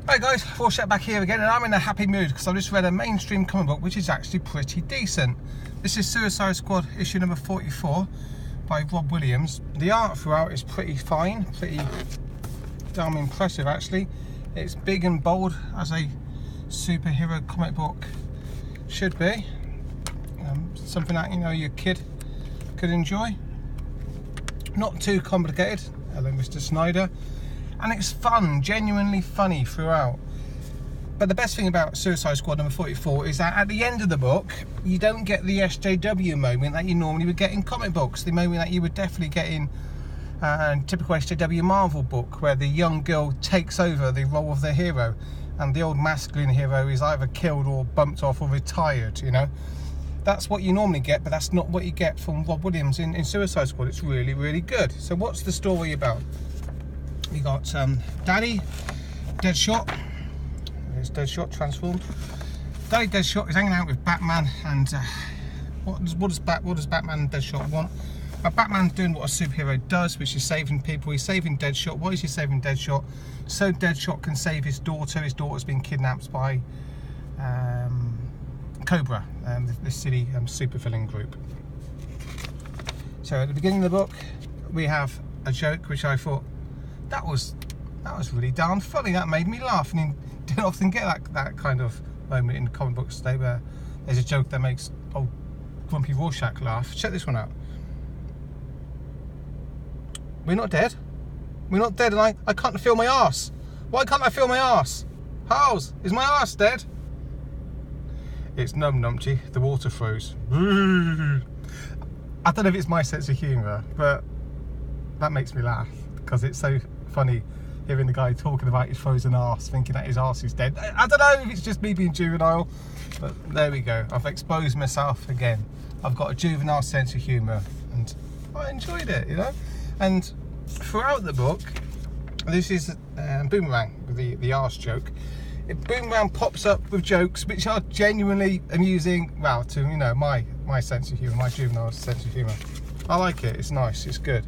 Hi guys, Forshot back here again, and I'm in a happy mood because I've just read a mainstream comic book which is actually pretty decent. This is Suicide Squad issue number 44 by Rob Williams. The art throughout is pretty fine, pretty damn impressive actually. It's big and bold as a superhero comic book should be. Something that, you know, your kid could enjoy. Not too complicated, hello Mr. Snyder. And it's fun, genuinely funny throughout. But the best thing about Suicide Squad number 44 is that at the end of the book, you don't get the SJW moment that you normally would get in comic books. The moment that you would definitely get in a typical SJW Marvel book, where the young girl takes over the role of the hero, and the old masculine hero is either killed or bumped off or retired, you know. That's what you normally get, but that's not what you get from Rob Williams in Suicide Squad. It's really, really good. So what's the story about? We got Daddy Deadshot. There's Deadshot transformed. Daddy Deadshot is hanging out with Batman, and what does Batman and Deadshot want? Batman's doing what a superhero does, which is saving people. He's saving Deadshot. Why is he saving Deadshot? So Deadshot can save his daughter. His daughter's been kidnapped by Cobra, this silly super-villain group. So at the beginning of the book, we have a joke which I thought, that was really darn funny. That made me laugh, and you don't often get that kind of moment in comic books today, where there's a joke that makes old Grumpy Rorschach laugh. Check this one out. We're not dead. We're not dead, and I can't feel my arse. Why can't I feel my arse? How's? Is my arse dead? It's numb, numpty. The water froze. I don't know if it's my sense of humour, but that makes me laugh because it's so funny hearing the guy talking about his frozen arse, thinking that his arse is dead. I don't know if it's just me being juvenile, but there we go. I've exposed myself again. I've got a juvenile sense of humour, and I enjoyed it, you know. And throughout the book, this is Boomerang with the arse joke. Boomerang pops up with jokes which are genuinely amusing. Well, to, you know, my sense of humour, my juvenile sense of humour. I like it. It's nice. It's good.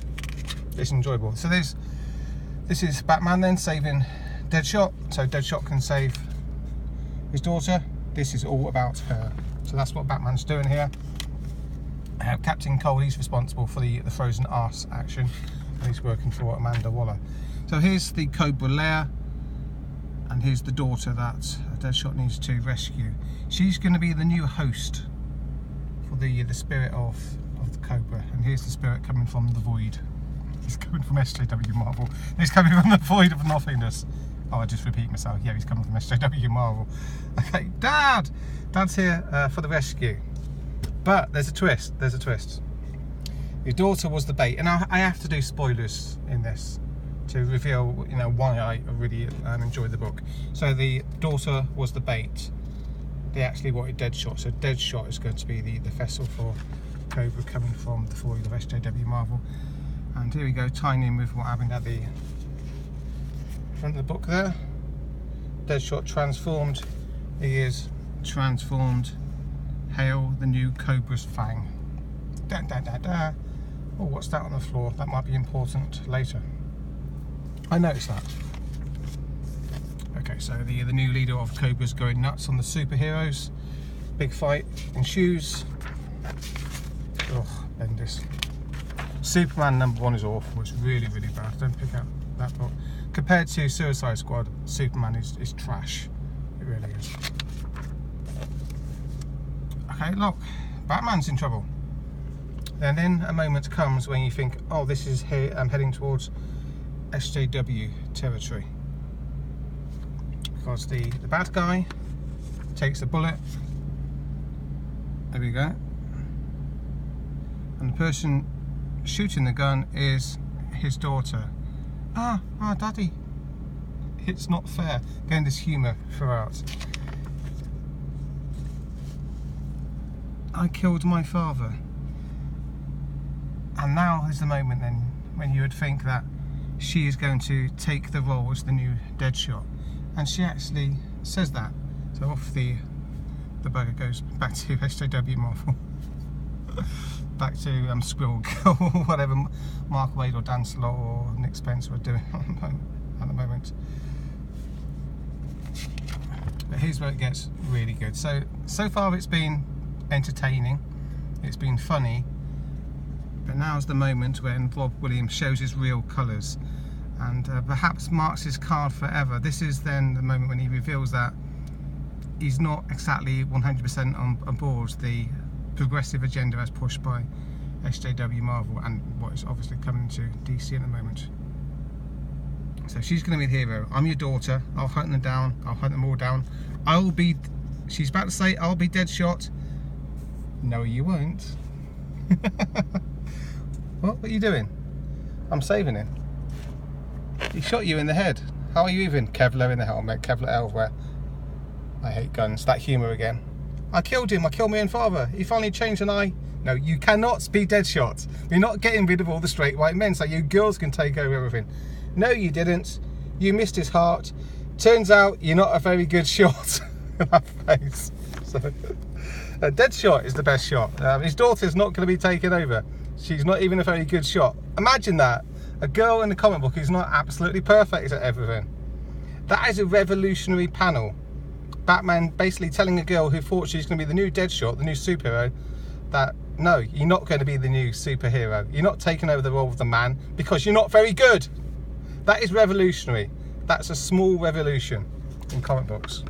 It's enjoyable. So this is Batman then saving Deadshot, so Deadshot can save his daughter. This is all about her. So that's what Batman's doing here. Captain Cold, he's responsible for the frozen arse action, and he's working for Amanda Waller. So here's the Cobra lair, and here's the daughter that Deadshot needs to rescue. She's going to be the new host for the spirit of the Cobra, and here's the spirit coming from the void. He's coming from SJW Marvel. He's coming from the void of nothingness. Oh, I just repeat myself. Yeah, he's coming from SJW Marvel. Okay, Dad's here for the rescue. But there's a twist. There's a twist. Your daughter was the bait, and I have to do spoilers in this to reveal, you know, why I really enjoyed the book. So the daughter was the bait. They actually wanted Deadshot, so Deadshot is going to be the vessel for Cobra coming from the void of SJW Marvel. And here we go, tying in with what happened at the front of the book there. Deadshot transformed. He is transformed. Hail the new Cobra's fang. Da, da, da, da. Oh, what's that on the floor? That might be important later. I noticed that. Okay, so the new leader of Cobra's going nuts on the superheroes. Big fight in shoes. Oh, Bendis. Superman number 1 is awful. It's really, really bad. Don't pick up that book. Compared to Suicide Squad, Superman is trash. It really is. Okay, look, Batman's in trouble. And then a moment comes when you think, oh, this is here. I'm heading towards SJW territory, because the bad guy takes a bullet. There we go. And the person shooting the gun is his daughter. Daddy. It's not fair. Getting this humour throughout. I killed my father. And now is the moment then when you would think that she is going to take the role as the new Deadshot. And she actually says that. So off the bugger goes back to SJW Marvel. Back to Squirrel Girl, or whatever Mark Waid or Dan Slott or Nick Spencer are doing at the moment. But here's where it gets really good. So far it's been entertaining, it's been funny, but now's the moment when Rob Williams shows his real colours and perhaps marks his card forever. This is then the moment when he reveals that he's not exactly 100% on board the progressive agenda as pushed by SJW Marvel and what is obviously coming to DC at the moment. So she's going to be the hero. I'm your daughter. I'll hunt them down. I'll hunt them all down. I'll be... She's about to say, I'll be Deadshot. No, you won't. What are you doing? I'm saving him. He shot you in the head. How are you even? Kevlar in the helmet. Kevlar elsewhere. I hate guns. That humour again. I killed him. I killed my own father. He finally changed an eye. No, you cannot be Deadshot. You're not getting rid of all the straight white men, so you girls can take over everything. No, you didn't. You missed his heart. Turns out you're not a very good shot. That face. So, Deadshot is the best shot. His daughter's not going to be taken over. She's not even a very good shot. Imagine that. A girl in the comic book who's not absolutely perfect at everything. That is a revolutionary panel. Batman basically telling a girl who thought she's going to be the new Deadshot, the new superhero, that no, you're not going to be the new superhero. You're not taking over the role of the man because you're not very good. That is revolutionary. That's a small revolution in comic books.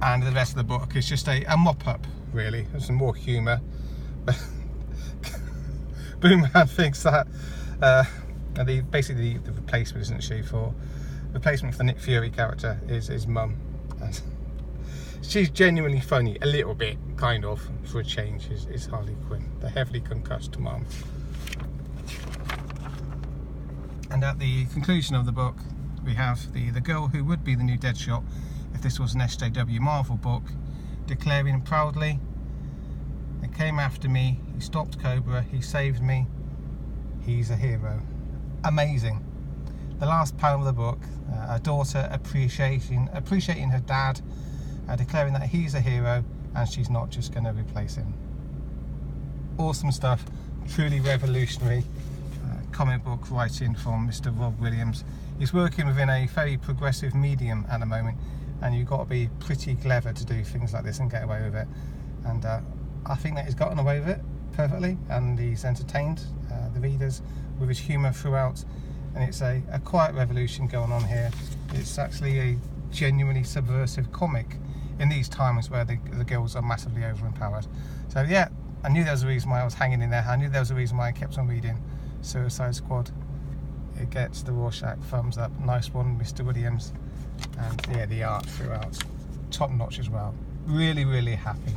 And the rest of the book is just a mop-up, really. There's some more humour. Boomman thinks that basically the replacement, isn't she, for replacement for the Nick Fury character is his mum. And she's genuinely funny, a little bit, kind of, for a change, is Harley Quinn, the heavily concussed mum. And at the conclusion of the book, we have the girl who would be the new Deadshot if this was an SJW Marvel book, declaring proudly, "They came after me, he stopped Cobra, he saved me, he's a hero." Amazing. The last panel of the book, a daughter appreciating her dad, declaring that he's a hero and she's not just going to replace him. Awesome stuff, truly revolutionary comic book writing from Mr. Rob Williams. He's working within a very progressive medium at the moment, and you've got to be pretty clever to do things like this and get away with it. And I think that he's gotten away with it perfectly, and he's entertained the readers with his humour throughout. And it's a quiet revolution going on here. It's actually a genuinely subversive comic in these times where the girls are massively overempowered. So yeah, I knew there was a reason why I was hanging in there. I knew there was a reason why I kept on reading Suicide Squad. It gets the Rorschach thumbs up. Nice one, Mr. Williams. And yeah, the art throughout, top notch as well. Really, really happy.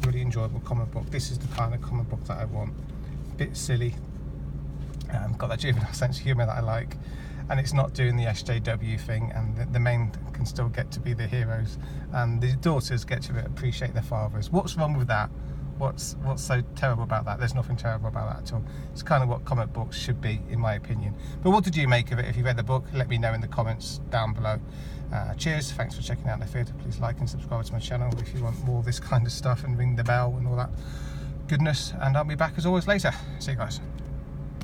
Really enjoyable comic book. This is the kind of comic book that I want. Bit silly. Got that juvenile sense of humour that I like, and it's not doing the SJW thing, and the men can still get to be the heroes, and the daughters get to appreciate their fathers. What's wrong with that? What's so terrible about that? There's nothing terrible about that at all. It's kind of what comic books should be, in my opinion. But what did you make of it? If you read the book, let me know in the comments down below. Cheers, thanks for checking out the vid. Please like and subscribe to my channel if you want more of this kind of stuff, and ring the bell and all that goodness, and I'll be back as always later. See you guys.